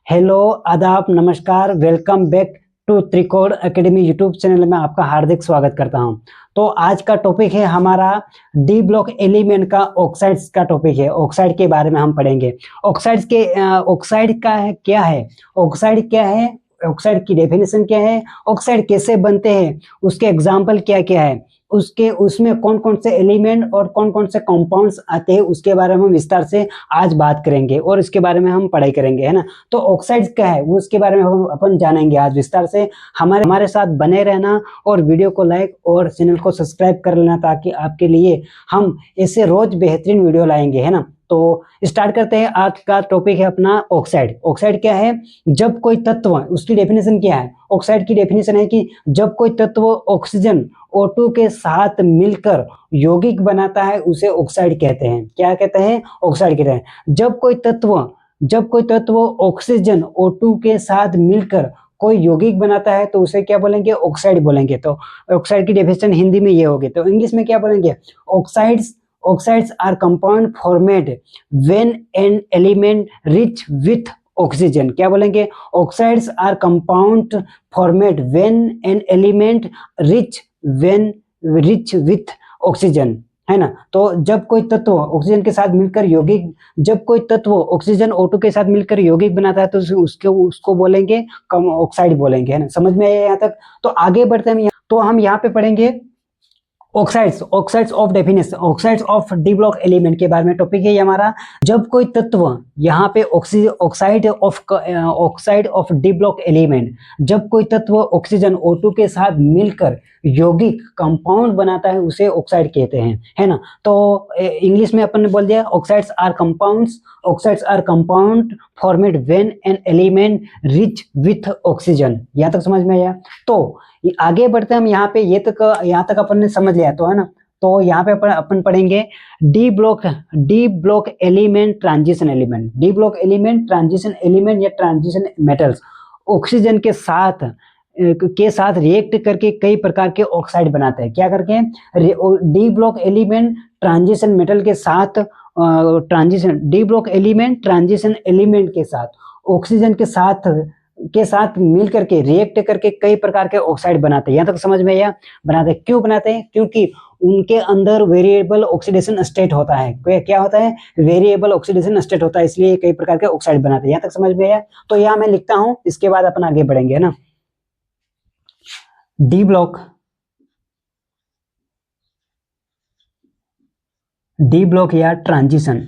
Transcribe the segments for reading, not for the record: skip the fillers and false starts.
Hello, आदाब, नमस्कार, welcome back to त्रिकोण एकेडमी यूट्यूब चैनल में आपका हार्दिक स्वागत करता हूं। तो आज का टॉपिक है हमारा डी ब्लॉक एलिमेंट का ऑक्साइड्स का टॉपिक है। ऑक्साइड के बारे में हम पढ़ेंगे। ऑक्साइड का क्या है, ऑक्साइड क्या है, ऑक्साइड की डेफिनेशन क्या है, ऑक्साइड कैसे बनते हैं, उसके एग्जाम्पल क्या क्या है, उसमें कौन कौन से एलिमेंट और कौन कौन से कंपाउंड्स आते हैं, उसके बारे में हम विस्तार से आज बात करेंगे और इसके बारे में हम पढ़ाई करेंगे, है ना। तो ऑक्साइड्स क्या है वो उसके बारे में हम अपन जानेंगे आज विस्तार से। हमारे साथ बने रहना और वीडियो को लाइक और चैनल को सब्सक्राइब कर लेना, ताकि आपके लिए हम ऐसे रोज बेहतरीन वीडियो लाएंगे, है ना। तो स्टार्ट करते हैं। आज का टॉपिक है अपना ऑक्साइड। ऑक्साइड क्या है? जब कोई तत्व, उसकी डेफिनेशन क्या है? ऑक्साइड की डेफिनेशन है कि जब कोई तत्व ऑक्सीजन O2 के साथ मिलकर यौगिक बनाता है उसे ऑक्साइड कहते हैं। क्या कहते हैं? ऑक्साइड कहते हैं। जब कोई तत्व ऑक्सीजन O2 के साथ मिलकर कोई यौगिक बनाता है तो उसे क्या बोलेंगे? ऑक्साइड बोलेंगे। तो ऑक्साइड की डेफिनेशन हिंदी में ये होगी। तो इंग्लिश में क्या बोलेंगे? Oxides are compound formed when an element rich with oxygen। क्या बोलेंगे? Oxides are compound formed when an element rich with oxygen, है ना। तो जब कोई तत्व ऑक्सीजन के साथ मिलकर यौगिक, जब कोई तत्व ऑक्सीजन O2 के साथ मिलकर यौगिक बनाता है तो उसको बोलेंगे ऑक्साइड बोलेंगे, है ना। समझ में आया यहाँ तक? तो आगे बढ़ते हैं। तो हम यहाँ पे पढ़ेंगे oxides of definition, oxides of D block element के बारे में टॉपिक है ये हमारा। जब कोई तत्व, यहाँ पे oxide of D block element, जब कोई तत्व ऑक्सीजन O2 के साथ मिलकर यौगिक कंपाउंड बनाता है उसे ऑक्साइड कहते हैं, है ना। तो इंग्लिश में अपन ने बोल दिया oxides are compound formed when an element rich with oxygen. यहाँ तक समझ में आया? तो आगे बढ़ते हैं हम। यहाँ तक अपन ने समझ लिया, तो है ना। तो यहाँ पे अपन पढ़ेंगे D block element, transition element. D block element, transition element या ट्रांजिशन मेटल्स ऑक्सीजन के साथ रिएक्ट करके कई प्रकार के ऑक्साइड बनाते हैं। क्या करके? D block element transition metal के साथ, D block element transition element के साथ ऑक्सीजन के साथ मिल करके रिएक्ट करके कई प्रकार के ऑक्साइड बनाते हैं। यहाँ तक समझ में आया? बनाते हैं। क्यों बनाते हैं? क्योंकि उनके अंदर वेरिएबल ऑक्सीडेशन स्टेट होता है। क्या होता है? वेरिएबल ऑक्सीडेशन स्टेट होता है, इसलिए कई प्रकार के ऑक्साइड बनाते हैं। यहाँ तक समझ में आया? तो यहाँ मैं लिखता हूं, इसके बाद अपन आगे बढ़ेंगे, है ना। डी ब्लॉक या ट्रांजिशन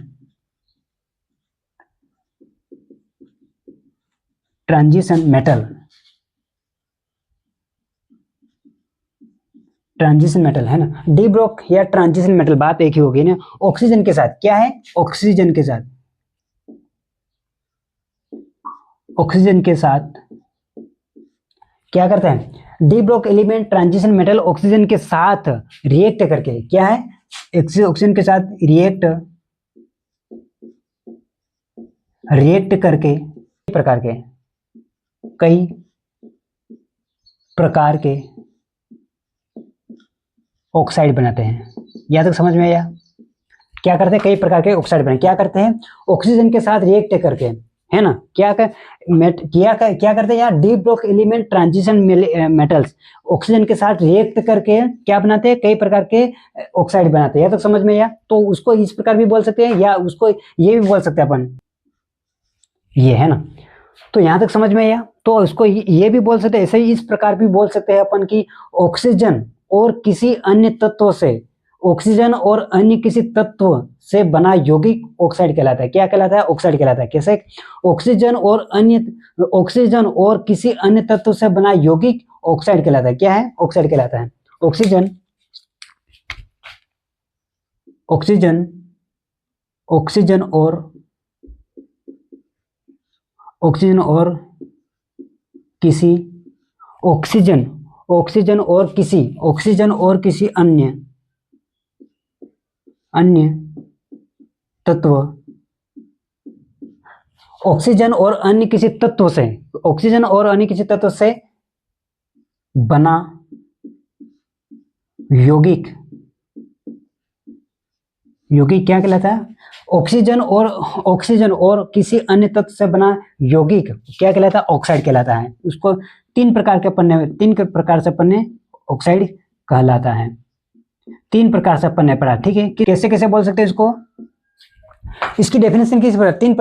मेटल, ट्रांजिशन मेटल, है ना। डी ब्लॉक या ट्रांजिशन मेटल, बात एक ही होगी ना। ऑक्सीजन के साथ क्या है? ऑक्सीजन के साथ क्या करते हैं? D block element transition metal oxygen के साथ रिएक्ट करके, क्या है? ऑक्सीजन के साथ रिएक्ट करके कई प्रकार के ऑक्साइड बनाते हैं। यहाँ तक समझ में आया? क्या करते हैं? कई प्रकार के ऑक्साइड बनाते। क्या करते हैं? ऑक्सीजन के साथ रिएक्ट करके, है ना। क्या करते हैं यार? D block element transition metals oxygen के साथ रिएक्ट करके क्या बनाते हैं? कई प्रकार के ऑक्साइड बनाते हैं। यहाँ तक समझ में आया? तो उसको इस प्रकार भी बोल सकते हैं या उसको ये भी बोल सकते हैं अपन, ये, है ना। तो यहाँ तक समझ में आया? तो उसको ये भी बोल सकते हैं, ऐसे ही इस प्रकार भी बोल सकते हैं अपन की ऑक्सीजन और किसी अन्य तत्व से बना यौगिक ऑक्साइड कहलाता है। क्या कहलाता है? ऑक्साइड कहलाता है। कैसे? ऑक्सीजन और किसी अन्य तत्व से बना यौगिक ऑक्साइड कहलाता है। क्या है? ऑक्साइड कहलाता है। ऑक्सीजन और किसी अन्य तत्व, ऑक्सीजन और अन्य किसी तत्व से बना यौगिक क्या कहलाता है? ऑक्सीजन और किसी अन्य तत्व से बना यौगिक क्या कहलाता है? ऑक्साइड कहलाता है। उसको तीन प्रकार से पन्ने ऑक्साइड कहलाता है। 3 प्रकार से पन्ने पड़ा, ठीक है। कैसे कैसे बोल सकते हैं इसको? इसकी डेफिनेशन किस प्रकार? 3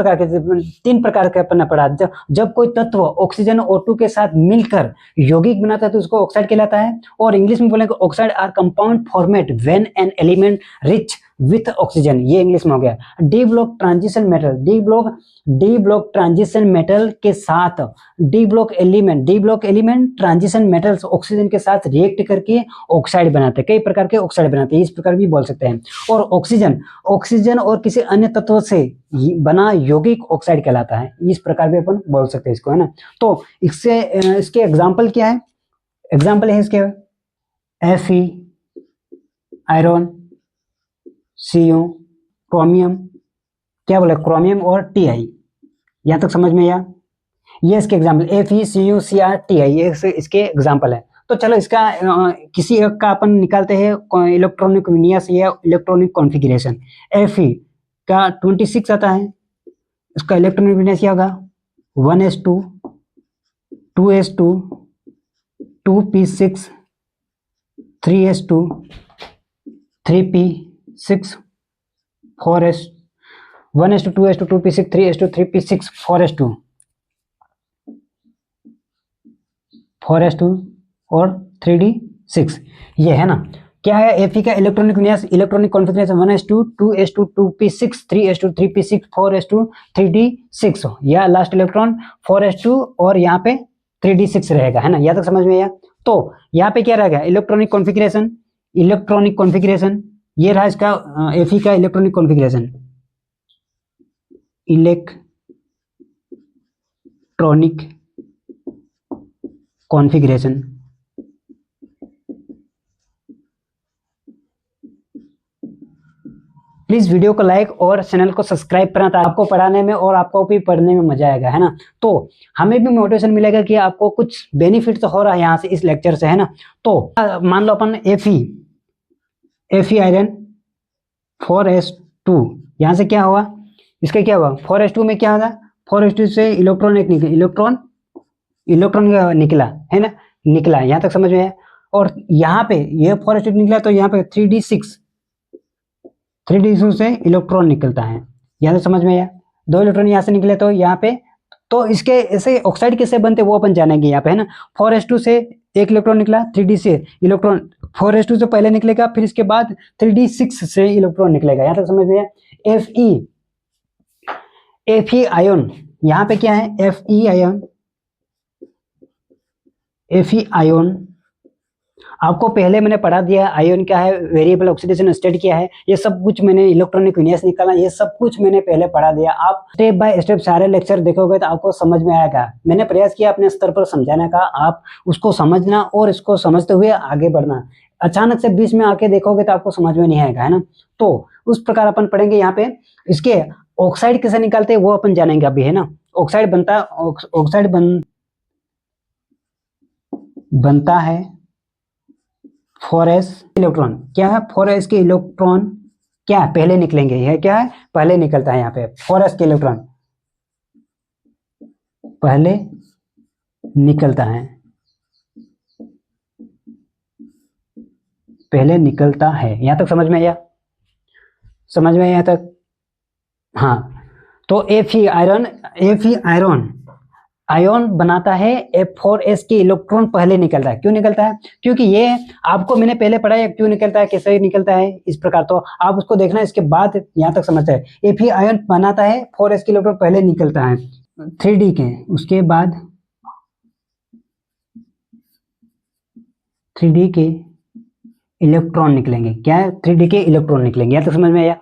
प्रकार का पन्ना पड़ा। जब कोई तत्व ऑक्सीजन O2 के साथ मिलकर यौगिक बनाता है तो उसको ऑक्साइड कहलाता है। और इंग्लिश में बोलेंगे oxide are compound formed when an element rich with oxygen, ये इंग्लिश में हो गया। डी ब्लॉक ट्रांजिशन मेटल के साथ D block element transition metals oxygen के साथ रिएक्ट करके ऑक्साइड बनाते हैं। कई प्रकार के ऑक्साइड बनाते हैं, इस प्रकार भी बोल सकते हैं। और ऑक्सीजन और किसी अन्य तत्व से बना यौगिक ऑक्साइड कहलाता है। इस प्रकार भी अपन बोल सकते हैं इसको, है ना। तो इसके एग्जाम्पल क्या है? एग्जाम्पल है इसके Fe, आयरन, Cu, क्रोमियम, क्या बोला? क्रोमियम और Ti। यहां तक समझ में आया? ये इसके example Fe, Cu, Cr, Ti, ये इसके एग्जाम्पल है। तो चलो इसका किसी एक का अपन निकालते हैं इलेक्ट्रॉनिक विन्यास या इलेक्ट्रॉनिक कॉन्फ़िगरेशन। Fe का 26 आता है, इसका इलेक्ट्रॉनिक विन्यास क्या होगा? 1s2, 2s2, 2p6, 3s2, 3p6, 4s, 1s2, 2s2, 2p6, 3s2, 3p6, 4s2, 4s2 और 3d6, ये है ना। क्या है Fe का इलेक्ट्रॉनिक विन्यास, electronic configuration? 1s2, 2s2, 2p6, 3s2, 3p6, 4s2, 3d6, या लास्ट इलेक्ट्रॉन 4s2 और यहाँ पे 3d6 रहेगा, है ना। यहाँ तक समझ में आया? तो यहाँ पे क्या रहेगा? इलेक्ट्रॉनिक कॉन्फ़िगरेशन ये रहा इसका Fe का electronic configuration, electronic configuration. Please video को लाइक और चैनल को सब्सक्राइब करना था, आपको पढ़ाने में और आपको भी पढ़ने में मजा आएगा, है ना। तो हमें भी मोटिवेशन मिलेगा कि आपको कुछ बेनिफिट तो हो रहा है यहाँ से, इस लेक्चर से, है ना। तो मान लो अपन Fe आयरन 4s2, यहाँ से क्या हुआ? इसका क्या हुआ? 4s2 में क्या होगा? 4s2 से इलेक्ट्रॉन निकला, है ना, निकला। यहाँ तक समझ में आया? और यहाँ पे ये 4s2 निकला तो यहाँ पे 3d6 से इलेक्ट्रॉन निकलता है। यहाँ से समझ में आया? 2 इलेक्ट्रॉन यहाँ से निकले तो यहाँ पे, तो इसके ऐसे ऑक्साइड कैसे बनते वो अपन जानेंगे यहाँ पे, है ना। 4s2 से एक इलेक्ट्रॉन निकला, 3d से इलेक्ट्रॉन 4s2 से पहले निकलेगा, फिर इसके बाद 3d6 से इलेक्ट्रॉन निकलेगा। यहाँ तक समझ में आया? Fe आयन, यहाँ पे क्या है? Fe आयन आपको पहले मैंने पढ़ा दिया। आयन क्या है, वेरिएबल ऑक्सीडेशन स्टेट क्या है, ये सब कुछ मैंने, इलेक्ट्रॉनिक विन्यास निकाला, ये सब कुछ मैंने पहले पढ़ा दिया। आप स्टेप बाय स्टेप सारे लेक्चर देखोगे तो आपको समझ में आएगा। मैंने प्रयास किया अपने स्तर पर समझाने का, आप उसको समझना और इसको समझते हुए आगे बढ़ना। अचानक से बीच में आके देखोगे तो आपको समझ में नहीं आएगा, है ना। तो उस प्रकार अपन पढ़ेंगे यहाँ पे। इसके ऑक्साइड कैसे निकालते हैं वो अपन जानेंगे अभी, है ना। ऑक्साइड बनता है 4s इलेक्ट्रॉन, क्या है? 4s के इलेक्ट्रॉन क्या है? पहले निकलेंगे, यह क्या है? पहले निकलता है। यहाँ पे 4s के इलेक्ट्रॉन पहले निकलता है, यहाँ तक समझ में आया? यहाँ तक? हाँ। तो Fe आयन बनाता है, F4s के इलेक्ट्रॉन पहले निकलता है। क्यों निकलता है? क्योंकि ये आपको मैंने पहले पढ़ा है क्यों निकलता है, कैसे निकलता है, इस प्रकार। तो आप उसको देखना, इसके बाद यहाँ तक समझते हैं। Fe आयन बनाता है, 4s के इलेक्ट्रॉन पहले निकलता है 3d के, उसके बाद 3d के इलेक्ट्रॉन निकलेंगे। क्या है? 3d के इलेक्ट्रॉन निकलेंगे। यहाँ तक समझ में आया?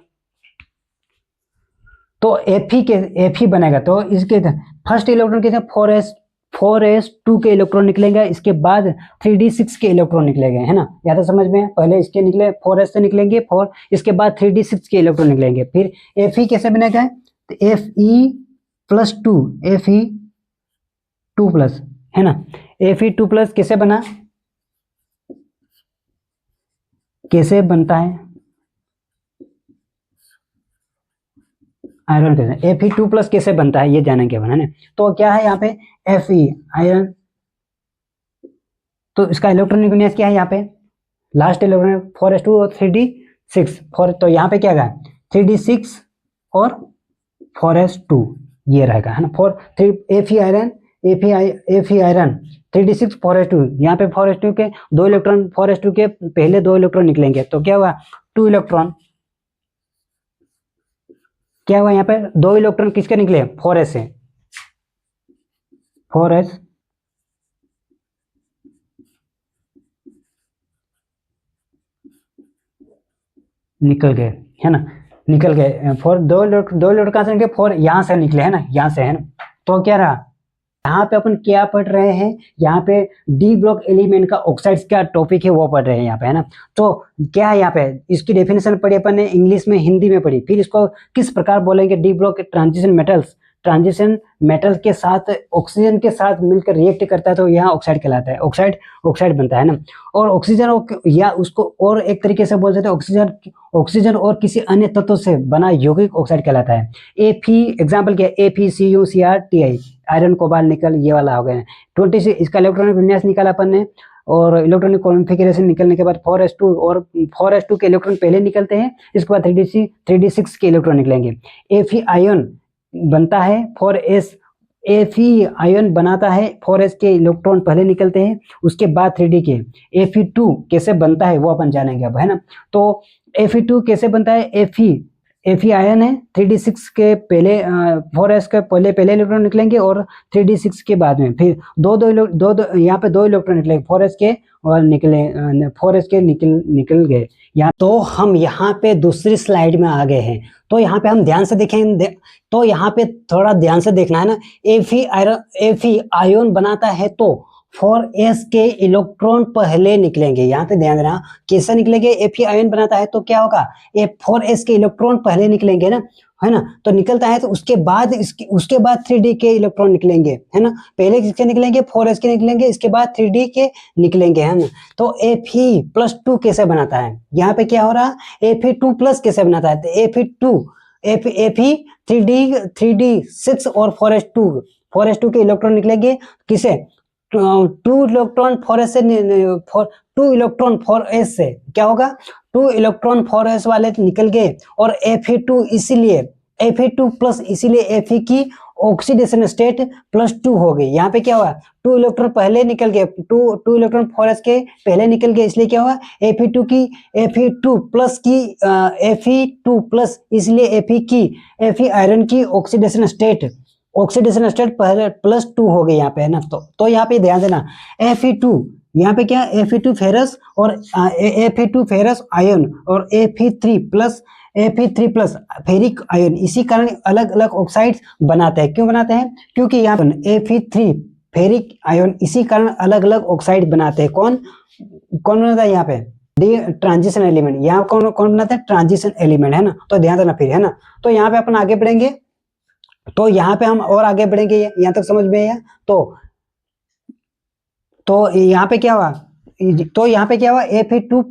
तो Fe बनेगा तो इसके फर्स्ट इलेक्ट्रॉन कैसे? 4s2 के इलेक्ट्रॉन निकलेंगे, इसके बाद 3d6 के इलेक्ट्रॉन निकलेंगे, है ना। या तो समझ में? पहले इसके निकले 4s से निकलेंगे 4, इसके बाद 3d6 के इलेक्ट्रॉन निकलेंगे। फिर Fe कैसे बनेगा? तो Fe2+, है ना। Fe2+ कैसे बना, कैसे बनता है? आयरन कैसे Fe2+ कैसे बनता है ये जानेंगे अपन, है ना। तो क्या है यहाँ पे Fe आयरन, तो इसका इलेक्ट्रॉनिक विन्यास क्या है यहाँ पे, लास्ट इलेक्ट्रॉन 4s2 और 3d6 4, तो यहाँ पे क्या है 3d6 और 4s2 ये रहेगा, है ना। 3 Fe आयरन 3d6 4s2, यहाँ पे 4s2 के 2 इलेक्ट्रॉन 4s2 के पहले 2 इलेक्ट्रॉन निकलेंगे, तो क्या हुआ 2 इलेक्ट्रॉन, क्या हुआ यहाँ पे 2 इलेक्ट्रॉन किसके निकले 4s से, 4s निकल गए, है ना, निकल गए। 2 इलेक्ट्रॉन कहाँ से निकले 4 यहाँ से निकले, है ना, यहाँ से, है ना। तो क्या रहा यहाँ पे अपन क्या पढ़ रहे हैं, यहाँ पे डी ब्लॉक एलिमेंट का ऑक्साइड्स का टॉपिक है वो पढ़ रहे हैं यहाँ पे, है ना। तो क्या है यहाँ पे इसकी डेफिनेशन पढ़ी अपन ने इंग्लिश में, हिंदी में पढ़ी, फिर इसको किस प्रकार बोलेंगे, डी ब्लॉक ट्रांजिशन मेटल्स के साथ ऑक्सीजन के साथ मिलकर रिएक्ट करता है तो यहाँ ऑक्साइड कहलाता है, ऑक्साइड बनता है ना। और ऑक्सीजन या उसको और एक तरीके से बोल सकते हैं ऑक्सीजन और किसी अन्य तत्व से बना यौगिक ऑक्साइड कहलाता है। एग्जाम्पल क्या है ApCuCr आयरन कोबाल्ट निकल ये वाला हो गया। 26 इसका इलेक्ट्रॉनिक विन्यास निकाला अपन ने, और इलेक्ट्रॉनिक कॉन्फ़िगरेशन निकलने के बाद 4s2 और 4s2 के इलेक्ट्रॉन पहले निकलते हैं, इसके बाद 3d6 के इलेक्ट्रॉन निकलेंगे। Fe आयन बनता है 4s, Fe आयन बनाता है 4s के इलेक्ट्रॉन पहले निकलते हैं, उसके बाद 3d के। Fe2 कैसे बनता है वो अपन जानेंगे अब, है ना। तो Fe2 कैसे बनता है, Fe आयन है 3d6 के पहले 4s के पहले इलेक्ट्रॉन निकलेंगे और 3d6 के बाद में फिर दो यहाँ पे 2 इलेक्ट्रॉन निकलेंगे 4s के और निकल गए यहाँ। तो हम यहाँ पे दूसरी स्लाइड में आ गए हैं, तो यहाँ पे हम ध्यान से देखें, तो यहाँ पे थोड़ा ध्यान से देखना है ना। Fe आयन बनाता है तो 4s के इलेक्ट्रॉन पहले निकलेंगे, यहाँ पे ध्यान देना कैसे निकलेंगे। Fe आयन बनाता है तो क्या होगा 4s के इलेक्ट्रॉन पहले निकलेंगे ना, है ना। तो निकलता है तो उसके बाद 3d के इलेक्ट्रॉन निकलेंगे, है ना। पहले किसके निकलेंगे 4s के निकलेंगे, इसके बाद 3d के निकलेंगे, है ना। तो Fe+2 कैसे बनाता है, यहाँ पे क्या हो रहा Fe2+ कैसे बनाता है, Fe 3d6 और 4s2 के इलेक्ट्रॉन निकलेंगे किसे 2 इलेक्ट्रॉन 4s से क्या होगा 2 इलेक्ट्रॉन 4s वाले निकल गए, और Fe2 इसीलिए Fe की ऑक्सीडेशन स्टेट +2 हो गई। यहाँ पे क्या हुआ 2 इलेक्ट्रॉन पहले निकल गए, 2 इलेक्ट्रॉन 4s के पहले निकल गए, इसलिए क्या हुआ Fe2+ इसलिए Fe आयरन की ऑक्सीडेशन स्टेट पहले +2 हो गई यहाँ पे, है ना। तो यहाँ पे ध्यान देना Fe2 यहाँ पे क्या Fe2 फेरस और Fe2 फेरस आयन और Fe3+ फेरिक आयन, इसी कारण अलग अलग ऑक्साइड्स बनाते हैं। क्यों बनाते हैं, क्योंकि यहाँ पर Fe3 फेरिक आयन इसी कारण अलग अलग ऑक्साइड बनाते हैं। कौन बनाता है यहाँ पे ट्रांजिशन एलिमेंट, यहाँ कौन बनाता है ट्रांजिशन एलिमेंट, है ना। तो ध्यान देना फिर, है ना। तो यहाँ पे अपन आगे बढ़ेंगे, तो यहाँ पे हम और आगे बढ़ेंगे, यहाँ तक समझ में आया। तो यहाँ पे क्या हुआ, Fe2+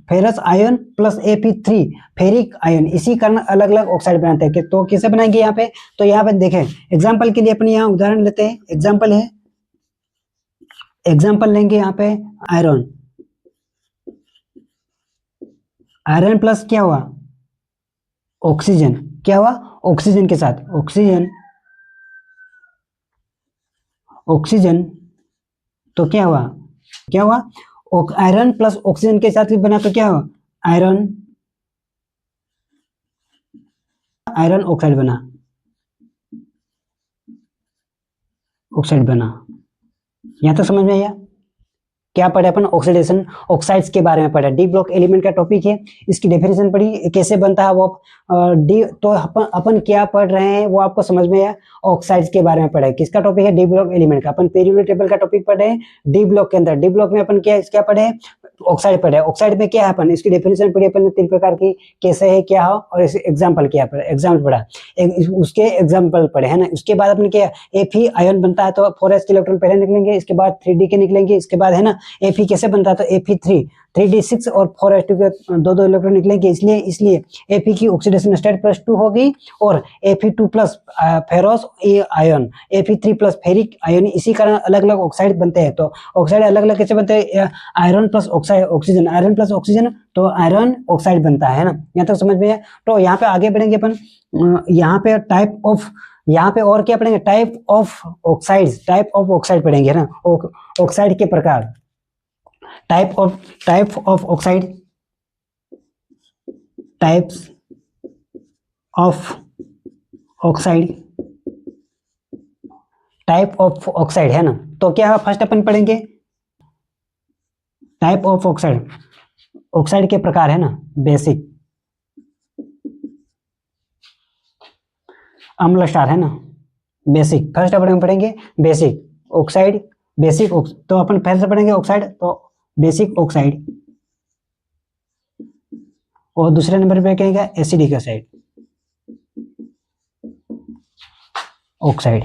ferrous ion plus Fe3 ferric ion, इसी कारण अलग अलग ऑक्साइड बनाते हैं। तो कैसे बनाएंगे यहाँ पे, तो यहाँ पे देखें एग्जाम्पल के लिए अपन यहाँ उदाहरण लेते हैं, एग्जाम्पल लेंगे यहाँ पे आयरन प्लस क्या हुआ ऑक्सीजन, क्या हुआ ऑक्सीजन के साथ ऑक्सीजन तो क्या हुआ आयरन प्लस ऑक्सीजन के साथ भी बना तो क्या हुआ आयरन ऑक्साइड बना। यहां तक समझ में आया। क्या पढ़े अपन ऑक्सीडेशन ऑक्साइड्स के बारे में पढ़ा, डी ब्लॉक एलिमेंट का टॉपिक है, इसकी डेफिनेशन पढ़ी कैसे बनता है वो तो अपन क्या पढ़ रहे हैं वो आपको समझ में आया। ऑक्साइड्स के बारे में पढ़ा है, किसका टॉपिक है डी ब्लॉक एलिमेंट का, अपन पेरियोडिक टेबल का टॉपिक पढ़े हैं। डी ब्लॉक के अंदर डी ब्लॉक में अपन क्या पढ़े ऑक्साइड पढ़े, ऑक्साइड में क्या है अपन इसकी डेफिनेशन पढ़ी अपन ने 3 प्रकार की, कैसे है क्या हो, और एग्जाम्पल पढ़ा उसके एग्जाम्पल पढ़े, है ना। उसके बाद अपन क्या Fe आयन बनता है तो 4s के इलेक्ट्रॉन पहले निकलेंगे, इसके बाद 3d के निकलेंगे, इसके बाद है ना Fe कैसे बनता है, तो Fe3 3d6 और 4s2 के दो इलेक्ट्रॉन निकलेंगे, इसलिए Fe की ऑक्सीडेशन स्टेट +2 होगी और Fe2 plus ferrous ion, Fe3 plus ferric ion, इसी कारण अलग अलग ऑक्साइड बनते हैं। तो ऑक्साइड अलग अलग कैसे बनते हैं, iron plus oxygen, iron plus oxygen तो आयरन ऑक्साइड बनता है ना, यहाँ तक समझ में है। तो यहाँ पे आगे बढ़ेंगे अपन, यहाँ पे टाइप ऑफ, यहाँ पे और क्या पढ़ेंगे, टाइप ऑफ ऑक्साइड पढ़ेंगे ना, ऑक्साइड के प्रकार, type of oxide, types of oxide, type of oxide है ना। तो क्या फर्स्ट अपन पढ़ेंगे, टाइप ऑफ ऑक्साइड, ऑक्साइड के प्रकार है ना, बेसिक, अम्ल स्टार है ना, बेसिक, फर्स्ट अपन पढ़ेंगे बेसिक ऑक्साइड, बेसिक, तो अपन पहले से पढ़ेंगे ऑक्साइड, तो बेसिक ऑक्साइड, और दूसरे नंबर पे कहेगा acidic oxide, oxide,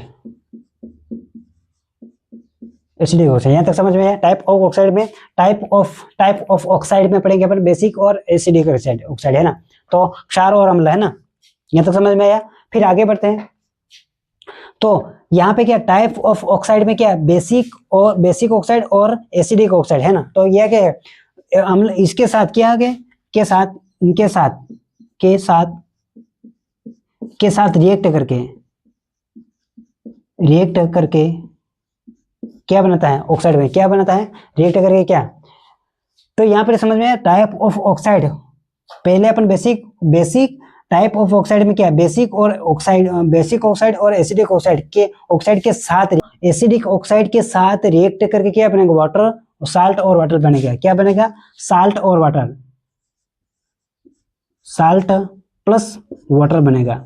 acidic oxide, यहाँ तक समझ में है। टाइप ऑफ ऑक्साइड में, टाइप ऑफ ऑक्साइड में पढ़ेंगे अपन बेसिक और एसिडिक ऑक्साइड है ना, तो क्षार और अम्ल है ना, यहाँ तक समझ में आया। फिर आगे बढ़ते हैं, तो यहाँ पे क्या टाइप ऑफ ऑक्साइड में क्या बेसिक ऑक्साइड और एसिडिक ऑक्साइड है ना। तो यह क्या है, अम्ल इसके साथ क्या आगे के साथ, इनके साथ रिएक्ट करके क्या बनाता है, ऑक्साइड में क्या बनाता है, रिएक्ट करके क्या। तो यहाँ पर समझ में टाइप ऑफ ऑक्साइड, पहले अपन बेसिक टाइप ऑफ ऑक्साइड में क्या बेसिक ऑक्साइड और एसिडिक ऑक्साइड के साथ, एसिडिक ऑक्साइड के साथ रिएक्ट करके क्या बनेगा, वाटर, साल्ट और वाटर बनेगा। क्या बनेगा, साल्ट और वाटर, साल्ट प्लस वाटर बनेगा।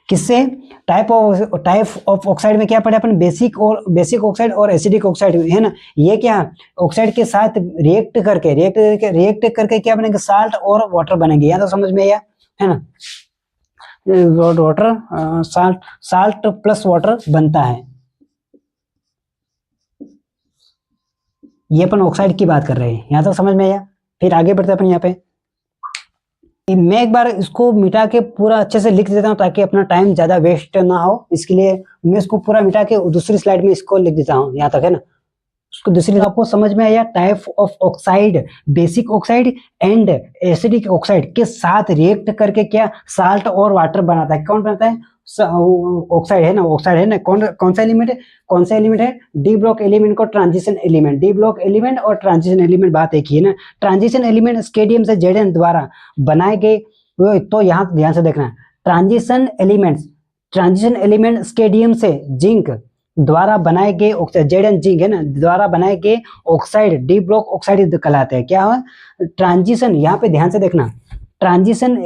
किससे, टाइप ऑफ ऑक्साइड में क्या पढ़े अपन, बेसिक ऑक्साइड और एसिडिक ऑक्साइड है ना। ये क्या ऑक्साइड के साथ रिएक्ट करके क्या बनेंगे, साल्ट और वाटर बनेंगे। यहाँ तो समझ में आया है ना, वाटर, साल्ट प्लस वाटर बनता है। ये अपन ऑक्साइड की बात कर रहे हैं, यहाँ तो समझ में आया। फिर आगे बढ़ते अपन, यहाँ पे मैं एक बार इसको मिटा के पूरा अच्छे से लिख देता हूँ ताकि अपना टाइम ज्यादा वेस्ट ना हो, इसके लिए मैं इसको पूरा मिटा के दूसरी स्लाइड में इसको लिख देता हूँ, यहाँ तक है ना। उसको दूसरी आपको समझ में आया, type of oxide, basic oxide and acidic oxide के साथ रिएक्ट करके क्या साल्ट और वाटर बनाता है। कौन बनाता है, ऑक्साइड है ना, कौन सा एलिमेंट है, डी ब्लॉक एलिमेंट को transition element, D block element और ट्रांजिशन एलिमेंट बात एक ही है ना। ट्रांजिशन एलिमेंट स्केडियम से जेडन द्वारा बनाए गए, तो यहाँ ध्यान से देखना, ट्रांजिशन एलिमेंट स्केडियम से जिंक द्वारा बनाए गए जेडन जिंक है ना, द्वारा बनाए गए ऑक्साइड डी ब्लॉक ऑक्साइड कहलाते हैं। क्या है ट्रांजिशन, यहाँ पे ध्यान से देखना, ट्रांजिशन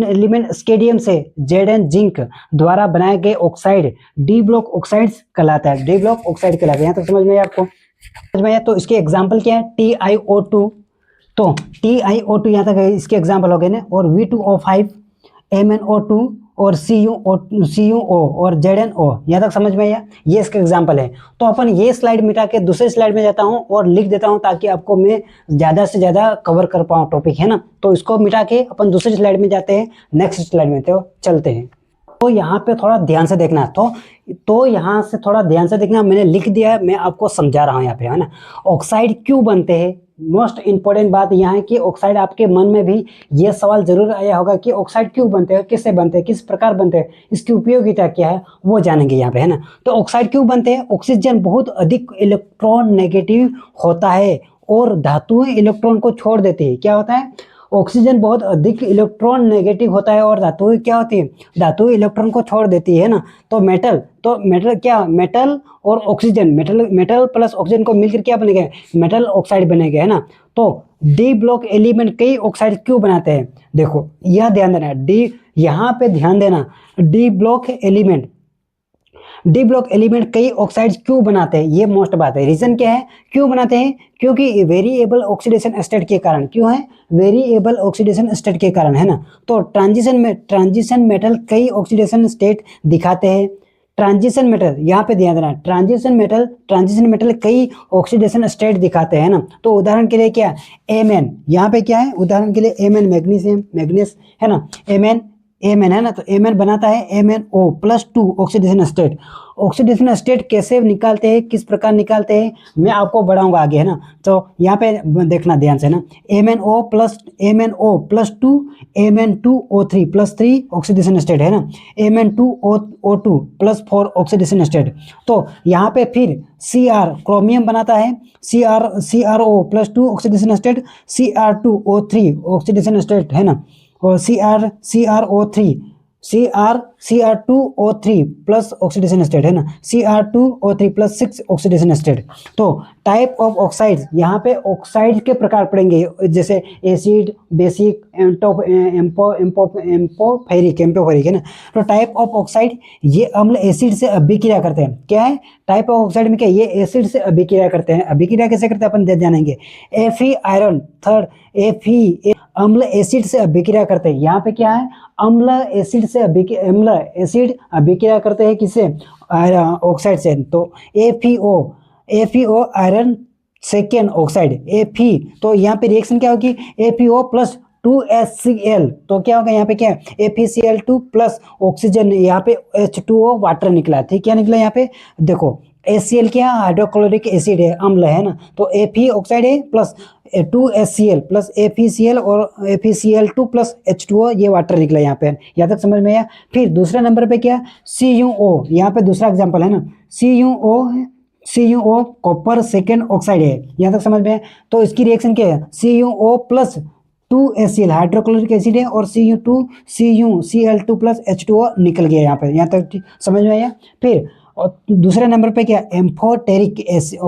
एलिमेंट स्केडियम से जेडन जिंक द्वारा बनाए गए ऑक्साइड डी ब्लॉक ऑक्साइड्स कहलाता है, डी ब्लॉक ऑक्साइड कहलाता है। यहाँ तक समझ में आया आपको, समझ में आया। तो इसके एग्जांपल क्या है, TiO2, तो TiO2 यहाँ तक है, इसके एग्जांपल हो गए ना, और V2O5, MnO2 और CuO और ZnO, यहाँ तक समझ में आया। ये इसके एग्जांपल है। तो अपन ये स्लाइड मिटा के दूसरी स्लाइड में जाता हूँ और लिख देता हूँ ताकि आपको मैं ज़्यादा से ज़्यादा कवर कर पाऊँ टॉपिक, है ना। तो इसको मिटा के अपन दूसरी स्लाइड में जाते हैं, नेक्स्ट स्लाइड में तो चलते हैं। तो यहाँ पे थोड़ा ध्यान से देखना, तो यहाँ से थोड़ा ध्यान से देखना, मैंने लिख दिया है, मैं आपको समझा रहा हूँ यहाँ पे, है ना। ऑक्साइड क्यों बनते हैं, मोस्ट इंपॉर्टेंट बात यहाँ है कि ऑक्साइड, आपके मन में भी ये सवाल जरूर आया होगा कि ऑक्साइड क्यों बनते हैं, किससे बनते हैं, किस प्रकार बनते हैं, इसकी उपयोगिता क्या है, वो जानेंगे यहाँ पे, है ना। तो ऑक्साइड क्यों बनते हैं, ऑक्सीजन बहुत अधिक इलेक्ट्रॉन नेगेटिव होता है और धातुएं इलेक्ट्रॉन को छोड़ देती है। क्या होता है, ऑक्सीजन बहुत अधिक इलेक्ट्रॉन नेगेटिव होता है और धातुएं क्या होती है, धातुएं इलेक्ट्रॉन को छोड़ देती है ना। तो मेटल क्या, मेटल और ऑक्सीजन, मेटल प्लस ऑक्सीजन को मिलकर क्या बनेगा, मेटल ऑक्साइड बनेगा, है ना। तो डी ब्लॉक एलिमेंट कई ऑक्साइड क्यों बनाते हैं, देखो यह ध्यान देना, यहाँ पे ध्यान देना, डी ब्लॉक एलिमेंट कई ऑक्साइड्स क्यों बनाते हैं, ये मोस्ट बात है। रीजन क्या है, क्यों बनाते हैं, क्योंकि वेरिएबल ऑक्सीडेशन स्टेट के कारण। क्यों है, वेरिएबल ऑक्सीडेशन स्टेट के कारण, है ना। तो ट्रांजिशन मेटल कई ऑक्सीडेशन स्टेट दिखाते हैं, ट्रांजिशन मेटल, यहाँ पे ध्यान देना, ट्रांजिशन मेटल कई ऑक्सीडेशन स्टेट दिखाते हैं ना। तो उदाहरण के लिए क्या, Mn, यहाँ पे क्या है, उदाहरण के लिए Mn मैग्नीस है ना, Mn है ना, तो Mn बनाता है MnO+2 ऑक्सीडेशन स्टेट कैसे निकालते हैं, किस प्रकार निकालते हैं, मैं आपको बढ़ाऊंगा आगे, है ना। तो यहाँ पे देखना ध्यान से ना, MnO+2 Mn2O3+3 ऑक्सीडेशन स्टेट है ना, Mn2O2+4 ऑक्सीडेशन स्टेट। तो यहाँ पे फिर Cr क्रोमियम बनाता है, CrO+2 oxidation state, Cr2O3 oxidation state है ना, और Cr2O3 प्लस ऑक्सीडेशन स्टेट है ना, Cr2O3 प्लस 6 ऑक्सीडेशन स्टेट। तो टाइप ऑफ ऑक्साइड्स, यहाँ पे ऑक्साइड के प्रकार पड़ेंगे, जैसे एसिड, बेसिक, एम्पोफेरिक है ना। तो टाइप ऑफ ऑक्साइड, ये अम्ल एसिड से अभिक्रिया करते हैं, क्या है टाइप ऑफ ऑक्साइड में, क्या ये एसिड से अभिक्रिया करते हैं। अभिक्रिया कैसे करते हैं अपन जानेंगे। Fe आयरन, थर्ड Fe अम्ल एसिड से अभिक्रिया करते हैं। यहाँ पे क्या है, अम्ल एसिड अभिक्रिया करते हैं किससे, ऑक्साइड से। तो FeO iron second oxide Fe, तो यहाँ पे रिएक्शन क्या होगी, FeO+2HCl, तो क्या होगा यहाँ पे, क्या FeCl2 प्लस ऑक्सीजन, यहाँ पे H2O वाटर निकला, ठीक, क्या निकला यहाँ पे देखो, HCl क्या हाइड्रोक्लोरिक एसिड है, अम्ल है ना, तो Fe ऑक्साइड है प्लस 2HCl प्लस FeCl और FeCl2 प्लस H2O, ये वाटर निकला यहाँ पे, यहाँ तक समझ में आया। फिर दूसरे नंबर पे क्या, CuO, यहाँ पे दूसरा एग्जांपल है ना, CuO कॉपर सेकेंड ऑक्साइड है, यहाँ तक समझ में आया। तो इसकी रिएक्शन क्या है, CuO+2HCl हाइड्रोक्लोरिक एसिड है, और Cl2 प्लस H2O निकल गया यहाँ पे, यहाँ तक समझ में आया। फिर और दूसरे नंबर पे क्या, एम्फोटेरिक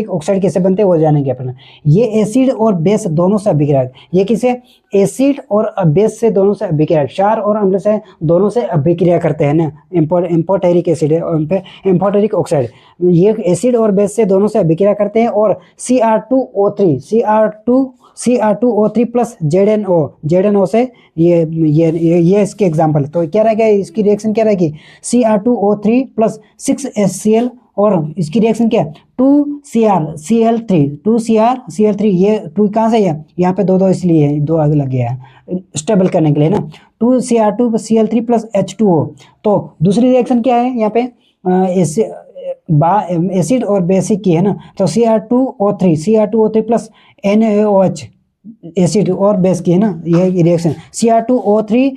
ऑक्साइड कैसे बनते हैं वो जानेंगे अपन। ये एसिड और बेस दोनों से अभिक्रिया, ये किसे, एसिड और बेस से दोनों से अभिक्रिया, क्षार और अम्ल से दोनों से अभिक्रिया करते हैं ना, एम्फोटेरिक एसिड है और एम्फोटेरिक ऑक्साइड, ये एसिड और बेस से दोनों से अभिक्रिया करते हैं। और Cr2O3 प्लस ZNO से ये इसके एग्जाम्पल। तो क्या रहेगा, इसकी रिएक्शन क्या रहेगी, Cr2O3 प्लस 6HCl, और इसकी रिएक्शन क्या, 2CrCl3, ये 2 कहाँ से है, यहाँ पे दो इसलिए दो आगे लग गया है स्टेबल करने के लिए ना, 2Cr2Cl3 प्लस H2O। तो दूसरी रिएक्शन क्या है यहाँ पे, एसिड और बेसिक की है ना, तो Cr2O3 प्लस NaOH, एसिड और बेस की है ना, ये reaction Cr2O3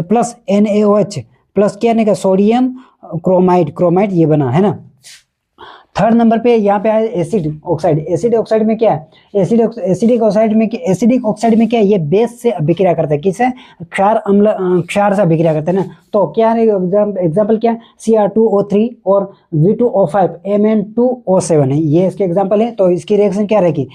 plus NaOH plus क्या निकला, सोडियम क्रोमाइड ये बना है ना। थर्ड नंबर पे यहाँ पे आया एसिडिक ऑक्साइड में क्या है, एसिडिक ऑक्साइड में क्या है, ये बेस से अभिक्रिया करता है, किससे, क्षार से अभिक्रिया करता है ना। तो क्या है एग्जाम्पल, क्या Cr2O3 और V2O5 Mn2O7 है, ये इसके एग्जाम्पल है। तो इसकी रिएक्शन क्या रहेगी,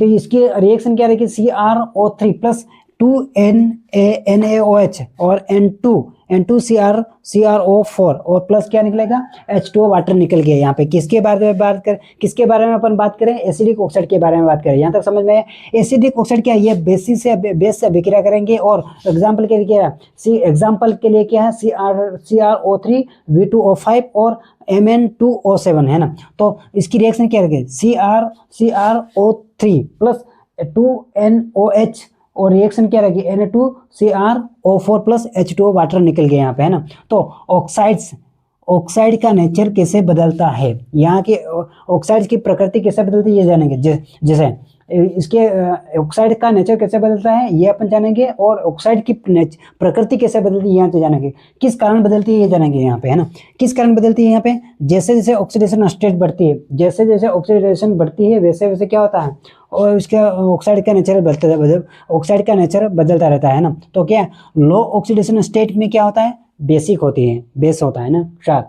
तो इसकी रिएक्शन क्या रहेगी, CrO3 प्लस 2NaOH और N2CrO4 और प्लस क्या निकलेगा, H2O वाटर निकल गया। यहाँ पे किसके बारे में अपन बात करें, एसिडिक ऑक्साइड के बारे में बात करें। यहाँ तक समझ में, एसिडिक ऑक्साइड क्या है, ये बेस से अभिक्रिया करेंगे। और एग्जाम्पल के लिए क्या है, क्या है, CrO3 V2O5 और Mn2O7 है ना। तो इसकी रिएक्शन क्या रहेगी, CrO3 प्लस 2NOH और रिएक्शन क्या रहेगी, Na2CrO4 प्लस H2O वाटर निकल गया यहाँ पे, है ना। तो ऑक्साइड का नेचर कैसे बदलता है, यहाँ के ऑक्साइड की प्रकृति कैसे बदलती है ये जानेंगे। जैसे इसके ऑक्साइड का नेचर कैसे बदलता है ये अपन जानेंगे, और ऑक्साइड की प्रकृति कैसे बदलती है यहाँ पे जानेंगे, किस कारण बदलती है ये जानेंगे यहाँ पे, है ना। किस कारण बदलती है यहाँ पे, जैसे जैसे ऑक्सीडेशन स्टेट बढ़ती है, वैसे वैसे क्या होता है, और उसका ऑक्साइड का नेचर बदलता रहता है ना। तो क्या लो ऑक्सीडेशन स्टेट में क्या होता है, बेस होता है ना, क्षार।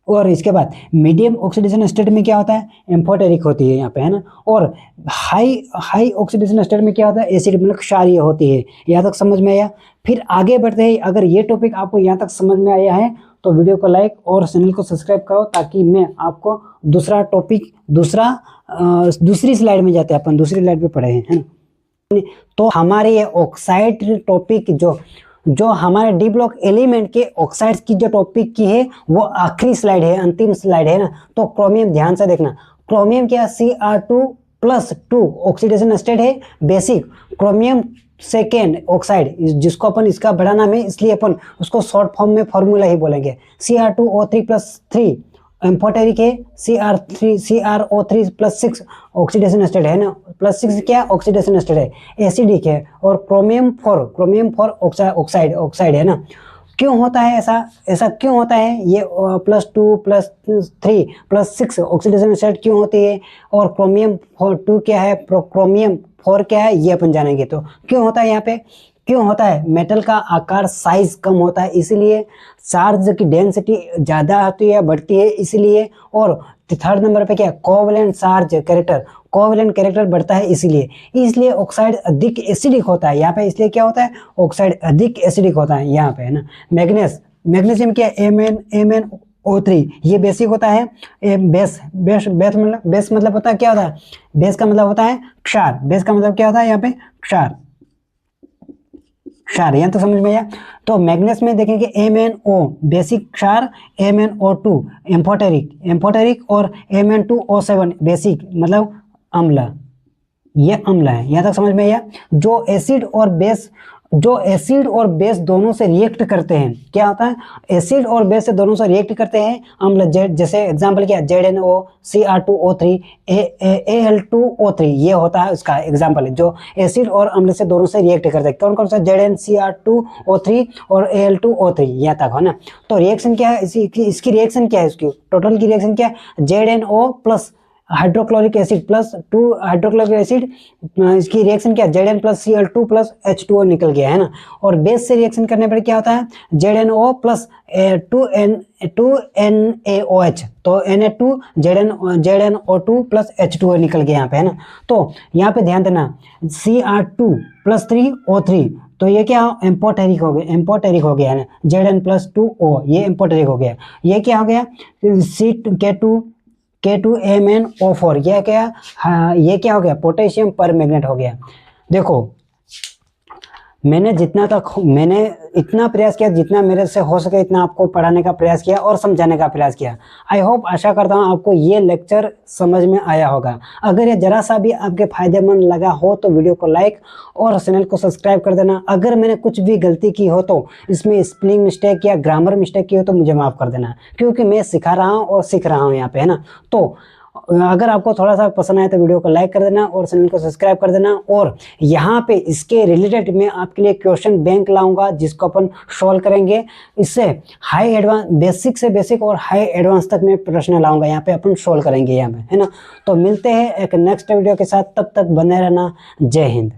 और इसके बाद मीडियम ऑक्सीडेशन स्टेट में क्या होता है, एम्फोटेरिक होती है यहाँ पे, है ना। और हाई ऑक्सीडेशन स्टेट में क्या होता है, एसिड मतलब क्षारीय होती है। यहाँ तक समझ में आया। फिर आगे बढ़ते हैं, अगर ये टॉपिक आपको यहाँ तक समझ में आया है तो वीडियो को लाइक और चैनल को सब्सक्राइब करो, ताकि मैं आपको दूसरा टॉपिक दूसरी स्लाइड में जाते हैं, अपन दूसरी स्लाइड पे पढ़े हैं, है ना। तो हमारे ये ऑक्साइड टॉपिक जो जो हमारे डी ब्लॉक एलिमेंट के ऑक्साइड्स की जो टॉपिक की है वो आखिरी स्लाइड है, अंतिम स्लाइड है ना। तो क्रोमियम ध्यान से देखना, क्रोमियम क्या Cr2+2 ऑक्सीडेशन स्टेट है, बेसिक क्रोमियम सेकेंड ऑक्साइड, जिसको अपन इसका बड़ा नाम है इसलिए अपन उसको शॉर्ट फॉर्म में फॉर्मूला ही बोलेंगे। Cr2O3+3 एम्फोटेरिक है, CrO3+6 ऑक्सीडेशन स्टेट है ना, +6 क्या ऑक्सीडेशन स्टेट है, एसिडिक है। और क्रोमियम 4 ऑक्साइड है ना। क्यों होता है ऐसा क्यों होता है, ये +2+3+6 ऑक्सीडेशन स्टेट क्यों होती है, और क्रोमियम 2 क्या है, क्रोमियम 4 क्या है, ये अपन जानेंगे। तो क्यों होता है, यहाँ पे क्यों होता है, मेटल का आकार साइज कम होता है इसलिए, चार्ज की डेंसिटी ज़्यादा होती है, बढ़ती है इसलिए, और थर्ड नंबर पे क्या, कोवेलेंट कैरेक्टर बढ़ता है इसलिए ऑक्साइड अधिक एसिडिक होता है यहाँ पे। इसलिए क्या होता है, ऑक्साइड अधिक एसिडिक होता है यहाँ पे, है ना। मैग्नीशियम क्या, MnO3 ये बेसिक होता है। बेस मतलब होता है, क्या होता है, बेस का मतलब होता है क्षार, बेस का मतलब क्या होता है यहाँ पे, क्षार, यहाँ तो समझ में आया। तो मैग्नेस में देखेंगे MnO बेसिक क्षार, MnO2 एम्फोटेरिक और Mn2O7 बेसिक मतलब अम्ल, ये अम्ल है। यहाँ तक समझ में आया। जो एसिड और बेस दोनों से रिएक्ट करते हैं, क्या होता है, एसिड और बेस से दोनों से रिएक्ट करते हैं अम्ल, जैसे एग्जांपल क्या, ZnO Cr2O3 Al2O3 ये होता है उसका एग्जांपल है, जो एसिड और अम्ल से दोनों से रिएक्ट करते हैं। कौन कौन सा, ZnCr2O3 और Al2O3 यहाँ तक है ना। तो रिएक्शन क्या है, इसकी रिएक्शन क्या है, इसकी टोटल की रिएक्शन क्या है, ZnO plus hydrochloric acid plus 2 hydrochloric acid, इसकी रिएक्शन क्या, Zn+Cl2 प्लस H2O निकल गया है ना। और बेस से रिएक्शन करने पर क्या होता है, ZnO प्लस 2NaOH, तो Na2 ZnO2 प्लस H2O निकल गया यहाँ पे, है ना। तो यहाँ पे ध्यान देना, Cr2+3O3 तो ये क्या एम्फोटेरिक हो गया है ना, Zn+2O ये एम्फोटेरिक हो गया। ये क्या हो गया, K2MnO4 ये क्या, हाँ ये क्या हो गया, पोटेशियम पर मैग्नेट हो गया। देखो मैंने इतना प्रयास किया, जितना मेरे से हो सके इतना आपको पढ़ाने का प्रयास किया और समझाने का प्रयास किया। आई होप, आशा करता हूँ आपको ये लेक्चर समझ में आया होगा। अगर ये जरा सा भी आपके फायदेमंद लगा हो तो वीडियो को लाइक और चैनल को सब्सक्राइब कर देना। अगर मैंने कुछ भी गलती की हो तो इसमें स्पेलिंग मिस्टेक या ग्रामर मिस्टेक की हो तो मुझे माफ़ कर देना, क्योंकि मैं सिखा रहा हूँ और सीख रहा हूँ यहाँ पे, है ना। तो अगर आपको थोड़ा सा पसंद आए तो वीडियो को लाइक कर देना और चैनल को सब्सक्राइब कर देना। और यहाँ पे इसके रिलेटेड मैं आपके लिए क्वेश्चन बैंक लाऊंगा जिसको अपन सॉल्व करेंगे। इससे हाई एडवांस, बेसिक से बेसिक और हाई एडवांस तक मैं प्रश्न लाऊंगा, यहाँ पे अपन सॉल्व करेंगे यहाँ पे, है ना। तो मिलते हैं एक नेक्स्ट वीडियो के साथ, तब तक बने रहना। जय हिंद।